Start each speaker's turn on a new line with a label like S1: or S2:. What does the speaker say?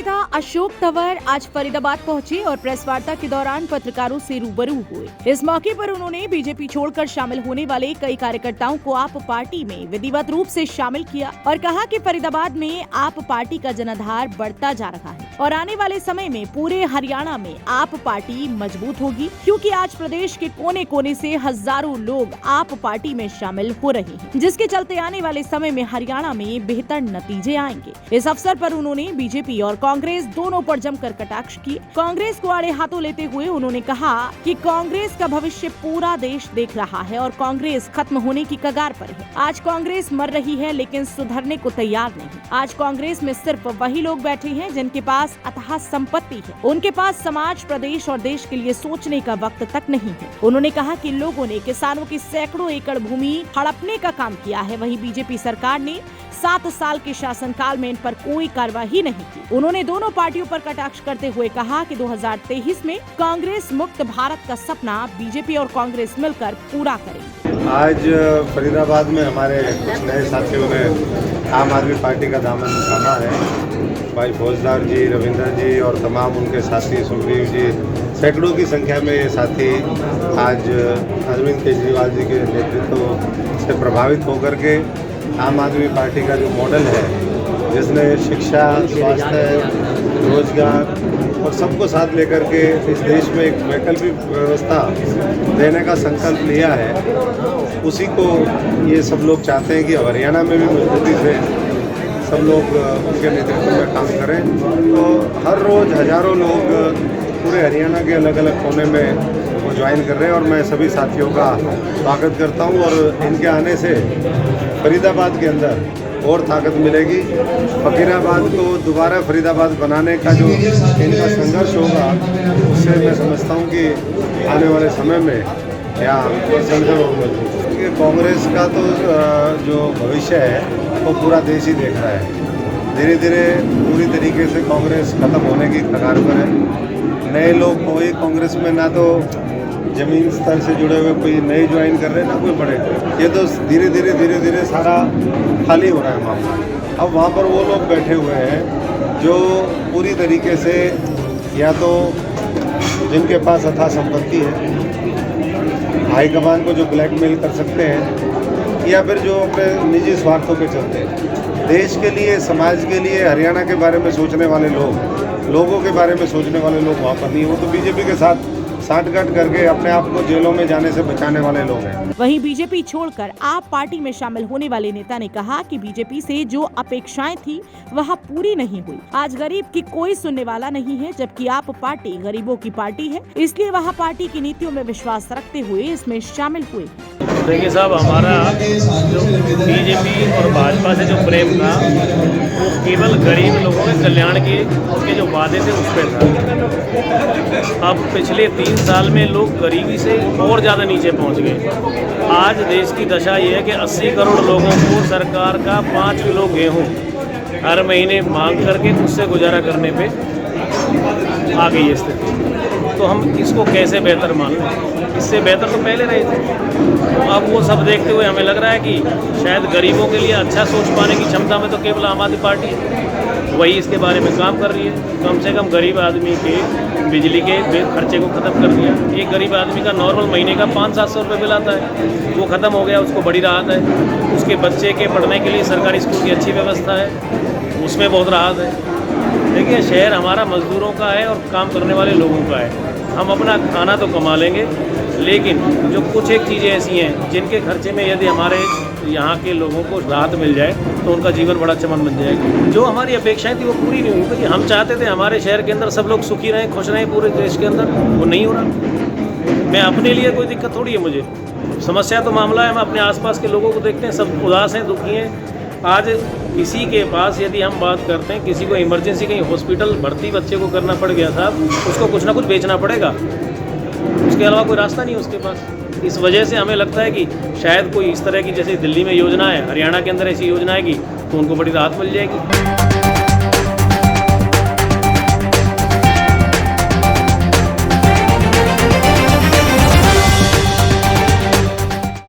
S1: नेता अशोक तंवर आज फरीदाबाद पहुंचे और प्रेस वार्ता के दौरान पत्रकारों से रूबरू हुए। इस मौके पर उन्होंने बीजेपी छोड़कर शामिल होने वाले कई कार्यकर्ताओं को आप पार्टी में विधिवत रूप से शामिल किया और कहा कि फरीदाबाद में आप पार्टी का जनाधार बढ़ता जा रहा है और आने वाले समय में पूरे हरियाणा में आप पार्टी मजबूत होगी, क्योंकि आज प्रदेश के कोने कोने से हजारों लोग आप पार्टी में शामिल हो रहे हैं, जिसके चलते आने वाले समय में हरियाणा में बेहतर नतीजे आएंगे। इस अवसर पर उन्होंने बीजेपी और कांग्रेस दोनों पर जमकर कटाक्ष किए। कांग्रेस को आड़े हाथों लेते हुए उन्होंने कहा कि कांग्रेस का भविष्य पूरा देश देख रहा है और कांग्रेस खत्म होने की कगार पर है। आज कांग्रेस मर रही है लेकिन सुधरने को तैयार नहीं। आज कांग्रेस में सिर्फ वही लोग बैठे हैं जिनके पास अथाह संपत्ति है। उनके पास समाज, प्रदेश और देश के लिए सोचने का वक्त तक नहीं है। उन्होंने कहा कि लोगों ने किसानों की सैकड़ों एकड़ भूमि हड़पने का काम किया है, वहीं बीजेपी सरकार ने 7 साल के शासनकाल में इन पर कोई कार्रवाई नहीं की। उन्होंने दोनों पार्टियों पर कटाक्ष करते हुए कहा कि 2023 में कांग्रेस मुक्त भारत का सपना बीजेपी और कांग्रेस मिलकर पूरा करेंगे।
S2: आज फरीदाबाद में हमारे कुछ नए साथियों ने आम आदमी पार्टी का दामन थामा है। भाई फौजदार जी, रविंद्र जी और तमाम उनके साथी सुग्रीव जी, सैकड़ों की संख्या में ये साथी आज अरविंद केजरीवाल जी के नेतृत्व से प्रभावित होकर के आम आदमी पार्टी का जो मॉडल है, जिसने शिक्षा, स्वास्थ्य, रोजगार और सबको साथ लेकर के इस देश में एक वैकल्पिक व्यवस्था देने का संकल्प लिया है, उसी को ये सब लोग चाहते हैं कि हरियाणा में भी मजबूती से सब लोग उनके नेतृत्व में काम करें। तो हर रोज़ हजारों लोग पूरे हरियाणा के अलग अलग कोने में वो ज्वाइन कर रहे हैं और मैं सभी साथियों का स्वागत करता हूं और इनके आने से फरीदाबाद के अंदर और ताकत मिलेगी। फकीराबाद को दोबारा फरीदाबाद बनाने का जो इनका संघर्ष होगा, उससे मैं समझता हूं कि आने वाले समय में यहाँ संघर्ष होगा। कांग्रेस का तो जो भविष्य है वो पूरा देश ही देख रहा है। धीरे धीरे पूरी तरीके से कांग्रेस खत्म होने की कगार पर है। नए लोग कोई कांग्रेस में ना तो जमीन स्तर से जुड़े हुए कोई नए ज्वाइन कर रहे हैं, ना कोई बड़े। ये तो धीरे धीरे सारा खाली हो रहा है मामला। अब वहाँ पर वो लोग बैठे हुए हैं जो पूरी तरीके से या तो जिनके पास अथाह संपत्ति है, हाईकमान को जो ब्लैकमेल कर सकते हैं, या फिर जो अपने निजी स्वार्थों पे चलते हैं। देश के लिए, समाज के लिए, हरियाणा के बारे में सोचने वाले लोग, लोगों के बारे में सोचने वाले लोग वहाँ पर नहीं हो, तो बीजेपी के साथ साठगांठ करके अपने आप को जेलों में जाने से बचाने वाले लोग हैं।
S1: वहीं बीजेपी छोड़कर आप पार्टी में शामिल होने वाले नेता ने कहा कि बीजेपी से जो अपेक्षाएं थी वह पूरी नहीं हुई। आज गरीब की कोई सुनने वाला नहीं है, जबकि आप पार्टी गरीबों की पार्टी है, इसलिए वह पार्टी की नीतियों में विश्वास रखते हुए इसमें शामिल हुए।
S3: देखिए साहब, हमारा जो बीजेपी और भाजपा से जो प्रेम था वो केवल गरीब लोगों के कल्याण के उनके जो वादे थे उस पर था। अब पिछले 3 साल में लोग गरीबी से और ज़्यादा नीचे पहुंच गए। आज देश की दशा ये है कि 80 करोड़ लोगों को सरकार का 5 किलो गेहूँ हर महीने मांग करके उससे गुजारा करने पे आ गई है स्थिति। तो हम इसको कैसे बेहतर मान लें? इससे बेहतर तो पहले रहे थे। तो अब वो सब देखते हुए हमें लग रहा है कि शायद गरीबों के लिए अच्छा सोच पाने की क्षमता में तो केवल आम आदमी पार्टी है, वही इसके बारे में काम कर रही है। कम से कम गरीब आदमी के बिजली के खर्चे को ख़त्म कर दिया। एक गरीब आदमी का नॉर्मल महीने का 500-700 रुपये बिल आता है, वो ख़त्म हो गया, उसको बड़ी राहत है। उसके बच्चे के पढ़ने के लिए सरकारी स्कूल की अच्छी व्यवस्था है, उसमें बहुत राहत है। देखिए, शहर हमारा मजदूरों का है और काम करने वाले लोगों का है। हम अपना खाना तो कमा लेंगे, लेकिन जो कुछ एक चीज़ें ऐसी हैं जिनके खर्चे में यदि हमारे यहाँ के लोगों को राहत मिल जाए तो उनका जीवन बड़ा चमन बन जाएगा। जो हमारी अपेक्षाएं थी वो पूरी नहीं हुई, क्योंकि हम चाहते थे हमारे शहर के अंदर सब लोग सुखी रहें, खुश रहें, पूरे देश के अंदर, वो नहीं हो रहा। मैं अपने लिए कोई दिक्कत थोड़ी है, मुझे समस्या तो मामला है। हम अपने आसपास के लोगों को देखते हैं, सब उदास हैं, दुखी हैं। आज किसी के पास यदि हम बात करते हैं, किसी को इमरजेंसी कहीं हॉस्पिटल भर्ती बच्चे को करना पड़ गया था, उसको कुछ ना कुछ बेचना पड़ेगा, उसके अलावा कोई रास्ता नहीं है उसके पास। इस वजह से हमें लगता है कि शायद कोई इस तरह की, जैसे दिल्ली में योजना है, हरियाणा के अंदर ऐसी योजना आएगी तो उनको बड़ी राहत मिल जाएगी।